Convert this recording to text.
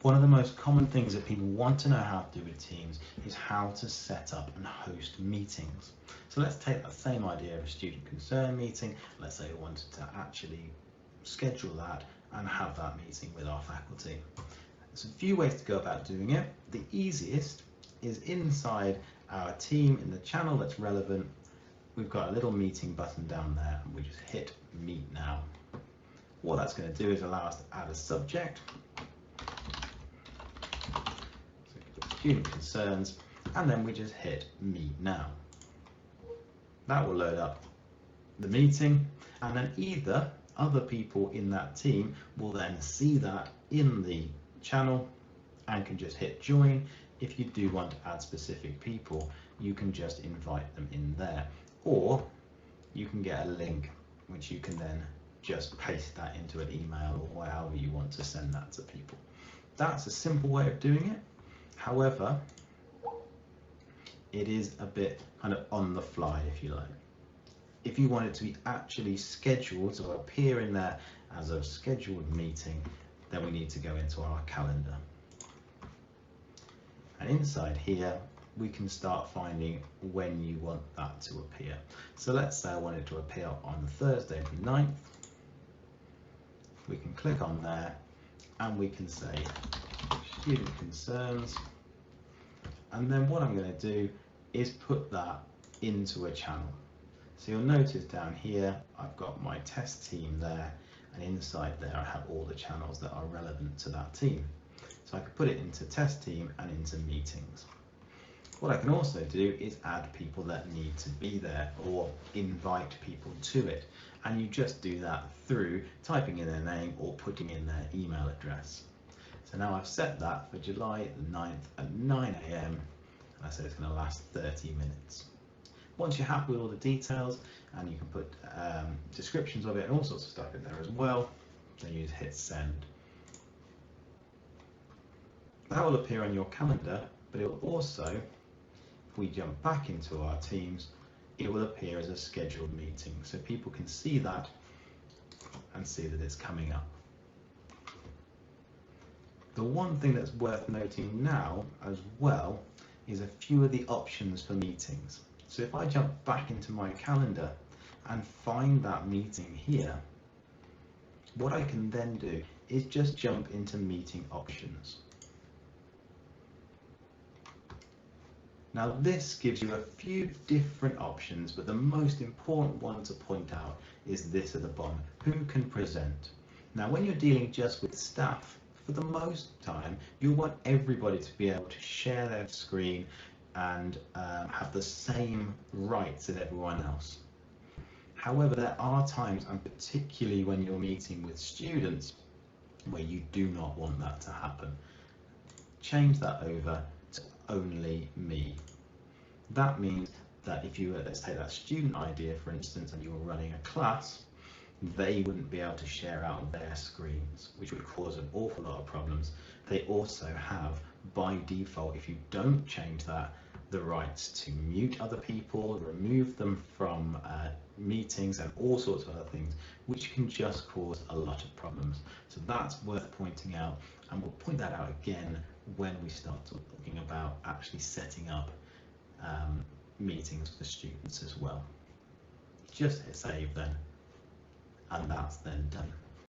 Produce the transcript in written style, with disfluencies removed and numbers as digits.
One of the most common things that people want to know how to do with Teams is how to set up and host meetings. So let's take that same idea of a student concern meeting. Let's say we wanted to actually schedule that and have that meeting with our faculty. There's a few ways to go about doing it. The easiest is inside our team in the channel that's relevant. We've got a little meeting button down there and we just hit Meet Now. What that's going to do is allow us to add a subject. So student concerns, and then we just hit Meet Now. That will load up the meeting, and then either other people in that team will then see that in the channel and can just hit join. If you do want to add specific people, you can just invite them in there, or you can get a link which you can then just paste that into an email or however you want to send that to people. That's a simple way of doing it. However, it is a bit kind of on the fly, if you like. If you want it to be actually scheduled to appear in there as a scheduled meeting, then we need to go into our calendar. And inside here, we can start finding when you want that to appear. So let's say I want it to appear on Thursday the 9th. We can click on there and we can say student concerns. And then what I'm going to do is put that into a channel. So you'll notice down here, I've got my test team there, and inside there I have all the channels that are relevant to that team. So I could put it into test team and into meetings. What I can also do is add people that need to be there or invite people to it. And you just do that through typing in their name or putting in their email address. So now I've set that for July the 9th at 9 AM, and I said it's going to last 30 minutes. Once you're happy with all the details, and you can put descriptions of it and all sorts of stuff in there as well, then you just hit send. That will appear on your calendar, but it will also, if we jump back into our Teams, it will appear as a scheduled meeting. So people can see that and see that it's coming up. The one thing that's worth noting now as well is a few of the options for meetings. So if I jump back into my calendar and find that meeting here, what I can then do is just jump into meeting options. Now this gives you a few different options, but the most important one to point out is this at the bottom, who can present. Now when you're dealing just with staff, for the most time, you want everybody to be able to share their screen and have the same rights as everyone else. However, there are times, and particularly when you're meeting with students, where you do not want that to happen. Change that over to only me. That means that if you, let's take that student idea for instance, and you were running a class, they wouldn't be able to share out their screens, which would cause an awful lot of problems. They also have, by default, if you don't change that, the rights to mute other people, remove them from meetings and all sorts of other things, which can just cause a lot of problems. So that's worth pointing out, and we'll point that out again when we start talking about actually setting up meetings for students as well. Just hit save then, and that's then done.